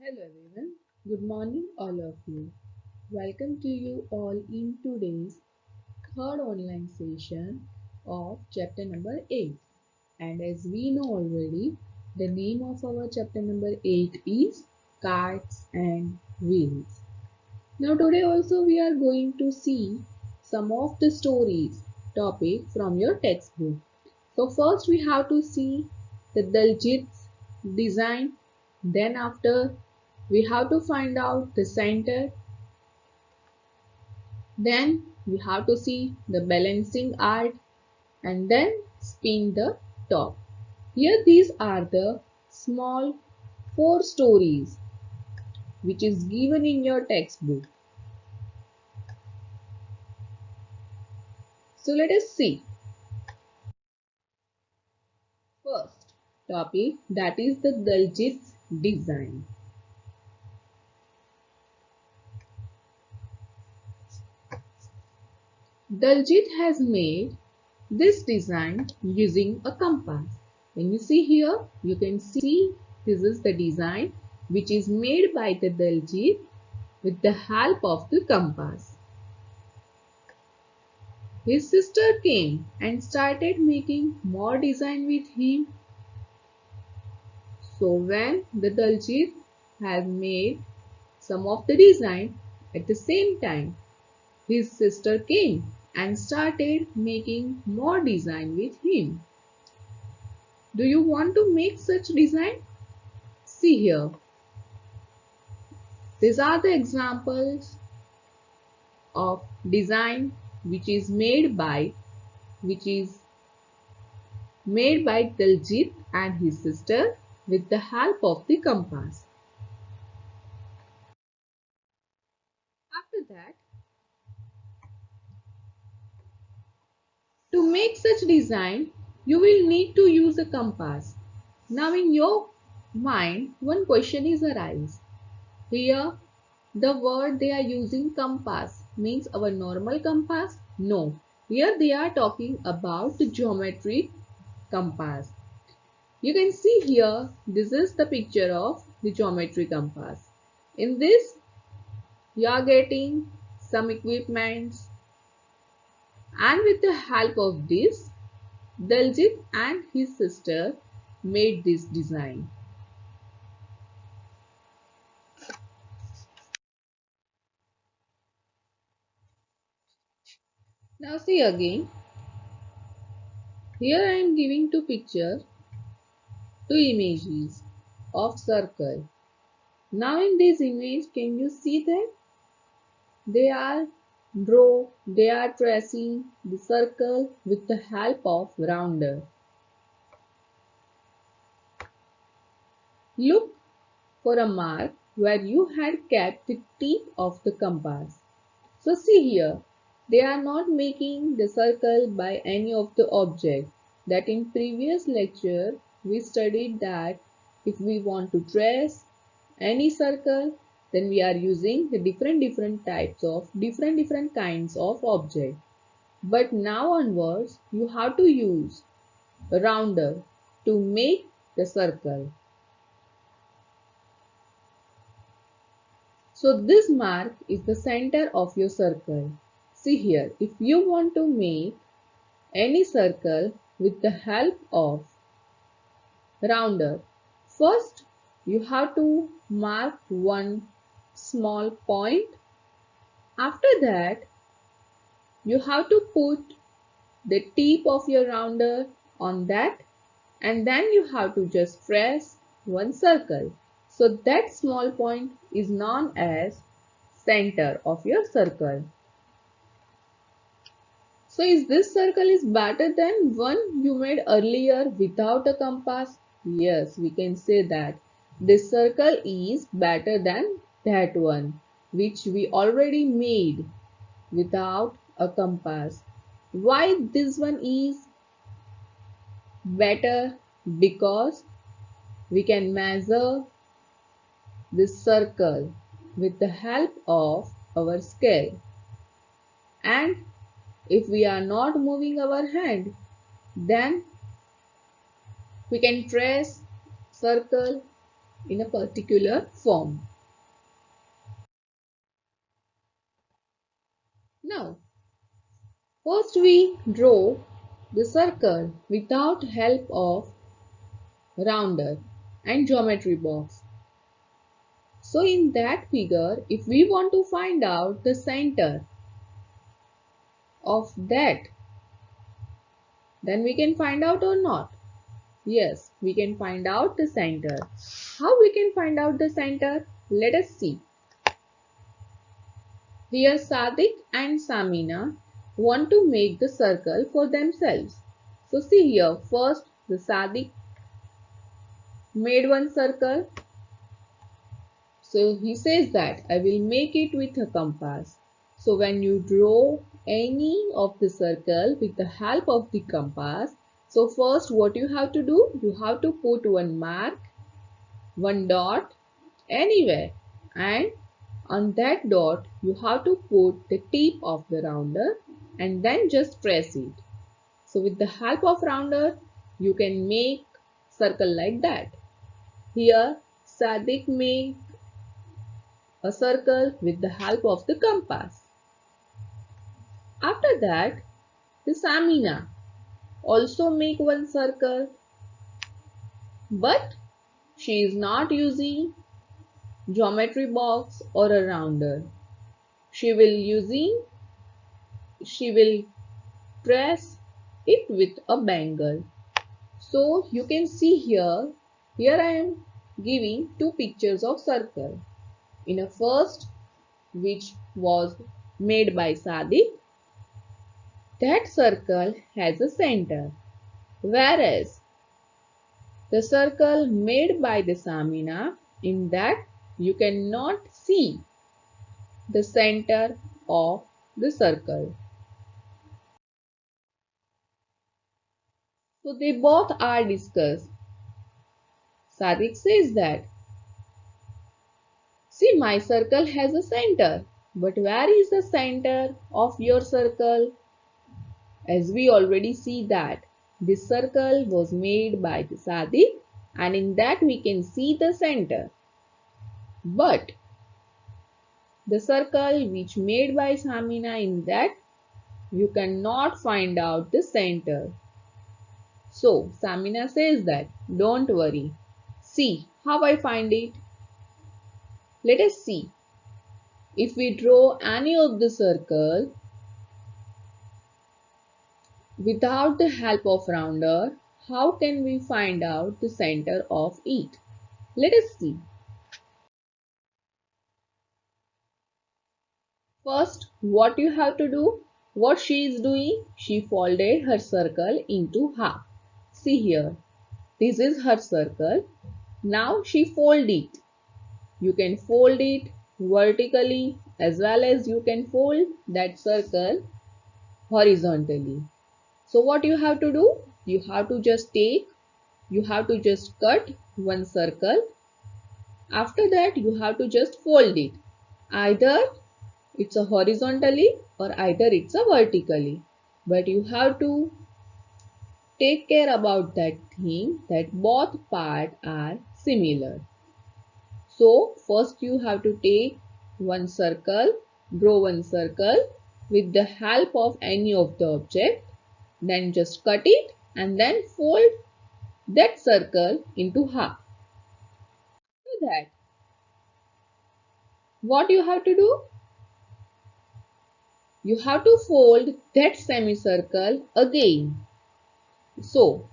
Hello everyone, good morning all of you. Welcome to you all in today's third online session of chapter number 8. And as we know already, the name of our chapter number 8 is Carts and Wheels. Now today also we are going to see some of the stories topic from your textbook. So first we have to see the Daljit's design. Then after we have to find out the center. Then we have to see the balancing art and then spin the top. Here these are the small four stories which is given in your textbook. So let us see. First topic, that is the Daljit's design. Daljit has made this design using a compass. When you see here, you can see this is the design which is made by the Daljit with the help of the compass. His sister came and started making more design with him. So when the Daljit has made some of the design, at the same time his sister came and started making more design with him. Do you want to make such design? See here. These are the examples of design which is made by Daljit and his sister with the help of the compass. After that, to make such design, you will need to use a compass. Now in your mind, one question is arise. Here, the word they are using compass means our normal compass? No. Here they are talking about the geometric compass. You can see here, this is the picture of the geometry compass. In this, you are getting some equipments, and with the help of this, Daljit and his sister made this design. Now see again, here I am giving two images of circle. Now in this image, can you see that? They are tracing the circle with the help of rounder. Look for a mark where you had kept the tip of the compass. So see here, they are not making the circle by any of the object. That in previous lecture we studied that if we want to trace any circle, then we are using the different kinds of object. But now onwards, you have to use a rounder to make the circle. So this mark is the center of your circle. See here, if you want to make any circle with the help of rounder, first you have to mark one small point. After that, you have to put the tip of your rounder on that, and then you have to just trace one circle. So that small point is known as center of your circle. So is this circle is better than one you made earlier without a compass? Yes, we can say that this circle is better than that one which we already made without a compass. Why this one is better? Because we can measure this circle with the help of our scale, and if we are not moving our hand, then we can trace circle in a particular form. Now, first we draw the circle without help of rounder and geometry box. So in that figure, if we want to find out the center of that, then we can find out or not. Yes, we can find out the center. How we can find out the center? Let us see. Here Sadik and Samina want to make the circle for themselves. So see here, first the Sadik made one circle. So he says that I will make it with a compass. So when you draw any of the circle with the help of the compass, so first what you have to do? You have to put one mark, one dot anywhere, and on that dot you have to put the tip of the rounder and then just press it. So with the help of rounder you can make circle like that. Here Sadik made a circle with the help of the compass. After that, the Samina also make one circle, but she is not using geometry box or a rounder. She will press it with a bangle. So you can see here I am giving two pictures of circle. In a first, which was made by Sadik, that circle has a center, whereas the circle made by the Samina, in that you cannot see the center of the circle. So they both are discussed. Sadik says that, see, my circle has a center, but where is the center of your circle? As we already see that this circle was made by the Sadik, and in that we can see the center. But the circle which made by Samina, in that you cannot find out the center. So Samina says that don't worry. See how I find it. Let us see. If we draw any of the circle without the help of rounder, how can we find out the center of it? Let us see. First, what you have to do? What she is doing? She folded her circle into half. See here. This is her circle. Now she fold it. You can fold it vertically as well as you can fold that circle horizontally. So what you have to do? You have to just cut one circle. After that you have to just fold it. Either it's a horizontally or either it's a vertically. But you have to take care about that thing that both parts are similar. So first you have to take one circle, draw one circle with the help of any of the object, then just cut it and then fold that circle into half. So that what you have to do? You have to fold that semicircle again. So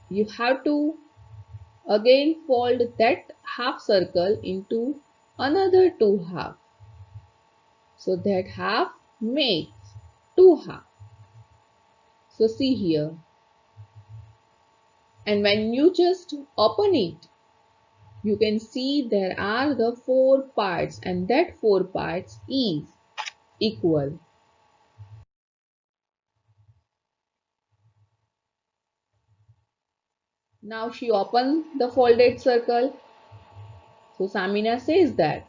you have to again fold that half circle into another two halves. So that half makes two halves. So see here. And when you just open it, you can see there are the four parts and that four parts is equal. Now she opens the folded circle. So Samina says that,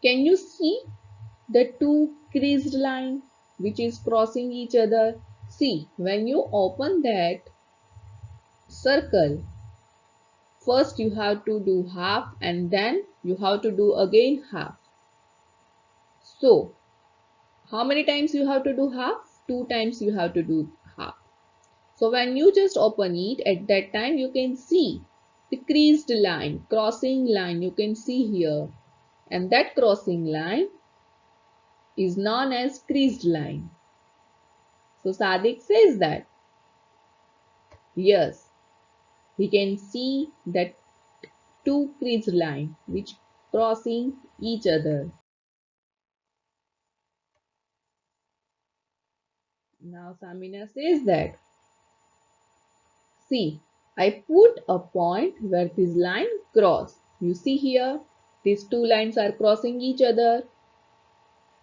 can you see the two creased line which is crossing each other? See, when you open that circle, first you have to do half and then you have to do again half. So, how many times you have to do half? 2 times you have to do half. So when you just open it, at that time you can see the creased line, crossing line you can see here. And that crossing line is known as creased line. So Sadiq says that, yes, we can see that two creased line which crossing each other. Now Samina says that, see, I put a point where this line cross. You see here, these two lines are crossing each other.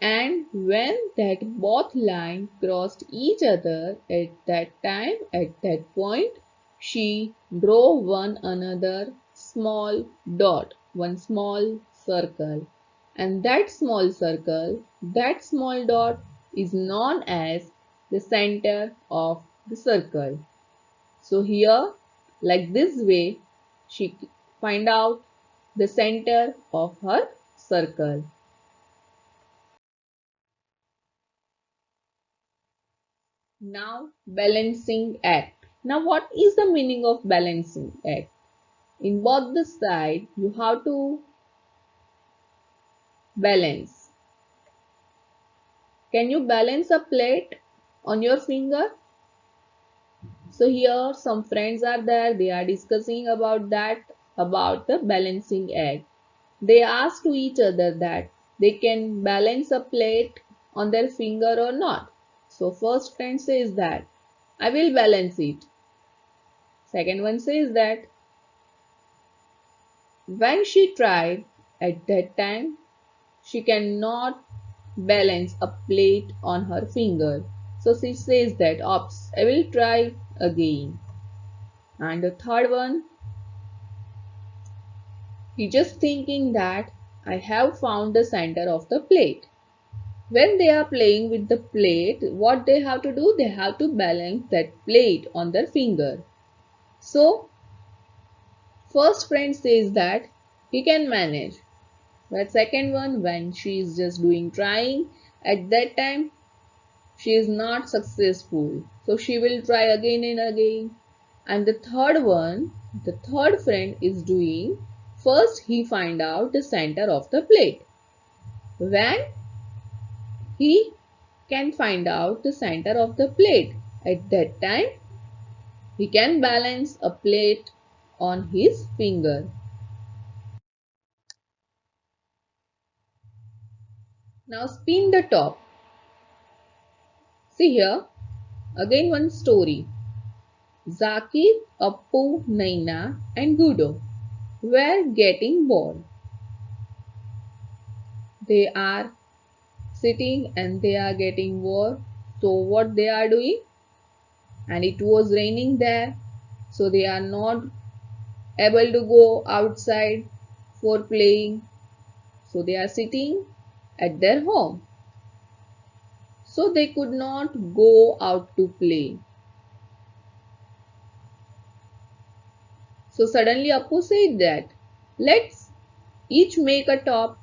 And when that both lines crossed each other at that time, at that point, she drew one another small dot, one small circle. And that small circle, that small dot is known as the center of the circle. So here, like this way, she find out the center of her circle. Now, balancing act. Now, what is the meaning of balancing act? In both the side, you have to balance. Can you balance a plate on your finger? So here some friends are there, they are discussing about that, about the balancing act. They ask to each other that they can balance a plate on their finger or not. So first friend says that, I will balance it. Second one says that, when she tried at that time, she cannot balance a plate on her finger. So she says that, oops, I will try again. And the third one, he just thinking that I have found the center of the plate. When they are playing with the plate, what they have to do? They have to balance that plate on their finger. So, first friend says that he can manage. But second one, when she is just doing trying, at that time she is not successful. So she will try again and again. And the third one, the third friend is doing, first he find out the center of the plate. When he can find out the center of the plate, at that time he can balance a plate on his finger. Now spin the top. See here, again one story. Zakir, Appu, Naina and Gudo were getting bored. They are sitting and they are getting bored. So what they are doing? And it was raining there. So they are not able to go outside for playing. So they are sitting at their home. So they could not go out to play. So suddenly Appu said that, let's each make a top.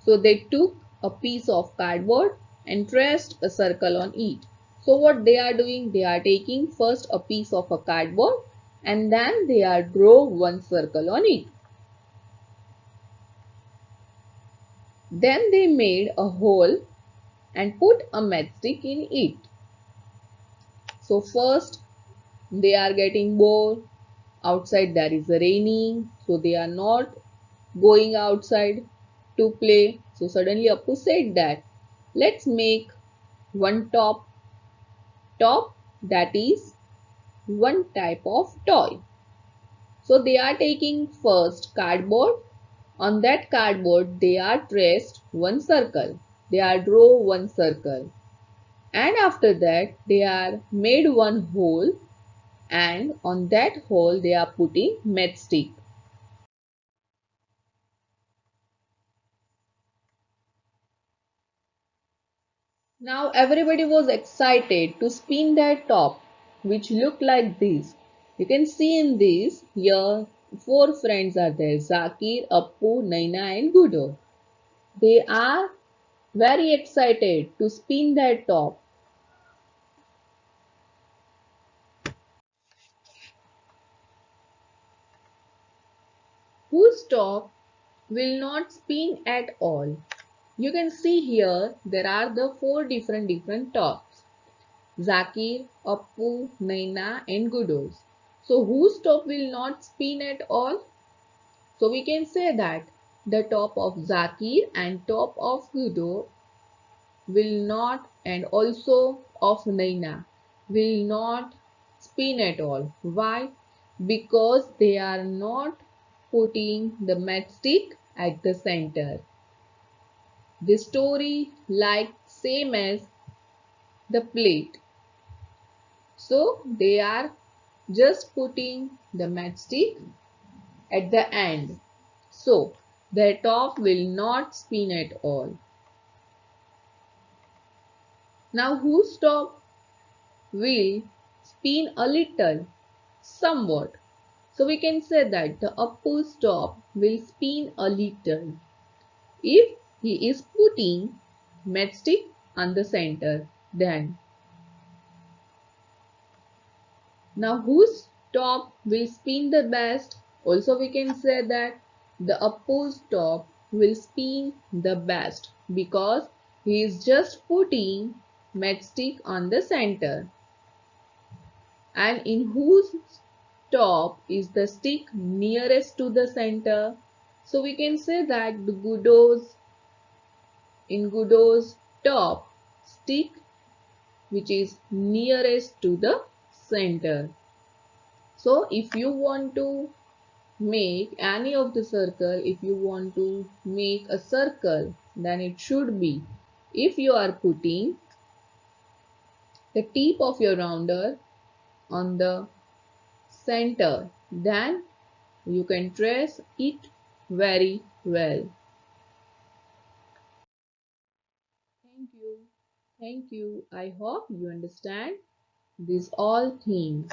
So they took a piece of cardboard and traced a circle on it. So what they are doing? They are taking first a piece of a cardboard and then they are draw one circle on it. Then they made a hole and put a matchstick in it. So first they are getting bored. Outside there is raining, so they are not going outside to play. So suddenly Appu said that, let's make one top that is one type of toy. So they are taking first cardboard. On that cardboard they are traced one circle. They are draw one circle. And after that they are made one hole and on that hole they are putting matchstick. Now everybody was excited to spin their top, which looked like this. You can see in this here four friends are there: Zakir, Appu, Naina, and Gudo. They are very excited to spin their top. Whose top will not spin at all? You can see here there are the four different tops: Zakir, Appu, Naina, and Gudos. So whose top will not spin at all? So we can say that the top of Zakir and top of Gudo will not, and also of Naina will not spin at all. Why? Because they are not putting the matchstick at the center. The story like same as the plate. So they are just putting the matchstick at the end. So their top will not spin at all. Now whose top will spin a little, somewhat. So we can say that the upper top will spin a little if he is putting matchstick on the center. Then now whose top will spin the best? Also we can say that the upper top will spin the best because he is just putting matchstick on the center. And in whose top is the stick nearest to the center? So we can say that the Gudo's top stick which is nearest to the center. So if you want to make any of the circle, if you want to make a circle, then it should be, if you are putting the tip of your rounder on the center, then you can trace it very well. Thank you. Thank you. I hope you understand these all things.